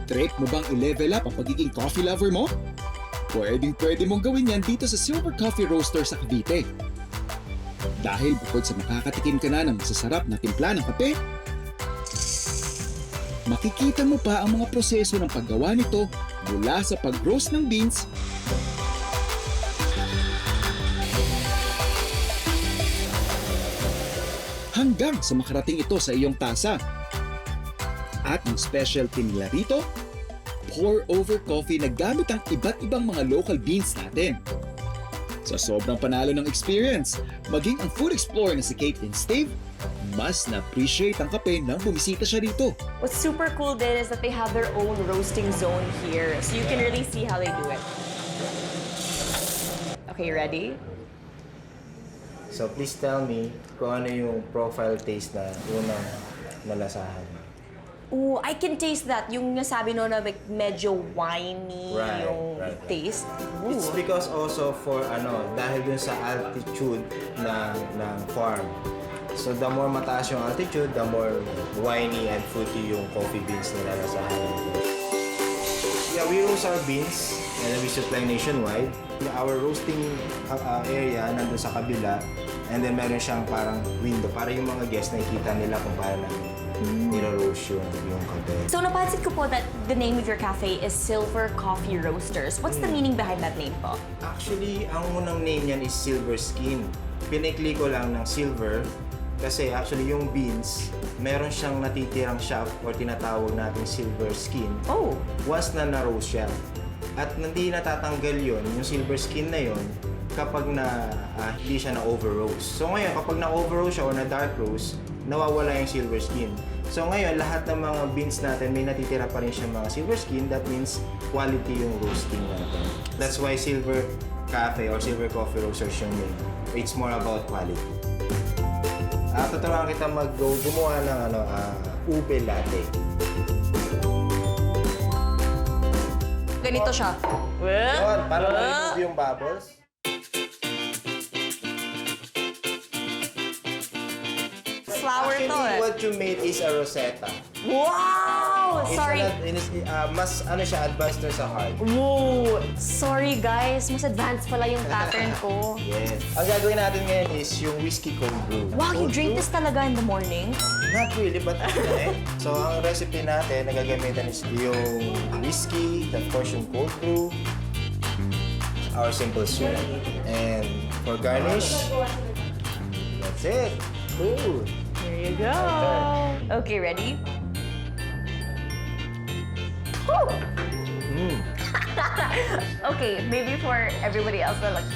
Trip mo bang i-level up ang pagiging coffee lover mo? Pwede mong gawin yan dito sa Silver Coffee Roaster sa Cavite. Dahil bukod sa makakatikim ka na ng masasarap na timpla ng kape, makikita mo pa ang mga proseso ng paggawa nito mula sa pag-roast ng beans, hanggang sa makarating ito sa iyong tasa. At ang specialty nila rito, pour-over coffee na gamit ang iba't ibang mga local beans natin. Sa sobrang panalo ng experience, maging ang food explorer na si Caitlyn Stave, mas na-appreciate ang kape nang bumisita siya rito. What's super cool then is that they have their own roasting zone here, so you can really see how they do it. Okay, ready? So please tell me kung ano yung profile taste na unang nalasahan. Ooh, I can taste that. Yung nasabi no na like medyo winey yung taste. Ooh. It's because also for dahil dun sa altitude ng farm. So the more mataas yung altitude, the more winey and fruity yung coffee beans na nalasahan. Yeah, we roast our beans and we supply nationwide. Our roasting area nandun sa kabila, and then meron siyang parang window para yung mga guests nakikita nila kung paano namin niro-roast yung kape. So napansin ko po that the name of your cafe is Silver Coffee Roasters. What's the meaning behind that name po? Actually, ang unang name niyan is Silver Skin. Pinikli ko lang ng silver kasi actually yung beans, meron siyang natitirang shaft or tinatawag nating silver skin. Oh! Once na na-roast siya. At hindi natatanggal yun, yung silver skin na yun, kapag hindi siya na-over-roast. So ngayon, kapag na-over-roast siya or na-dark roast, nawawala yung silver skin. So ngayon, lahat ng mga beans natin, may natitira pa rin siyang mga silver skin. That means quality yung roasting natin. That's why Silver Cafe or Silver Coffee Roasters yung name. It's more about quality. Tuturuan kita gumawa ng Ube Latte. Ganito siya. Yun, para ma-remove yung bubbles. Flour to Actually, what you made is a rosetta. Wow! Sorry. Mas siya, advanced na sa hard. Whoa! Sorry guys, mas advanced pala yung pattern ko. Yes. Ang gagawin natin ngayon is yung whiskey cold brew. Wow, you drink this talaga in the morning? Not really, but So, ang recipe natin na gagamitan is yung whiskey, of course yung cold brew, our simple syrup. And for garnish, that's it. Cool. There you go. Okay, ready? Woo! Okay, maybe for everybody else na like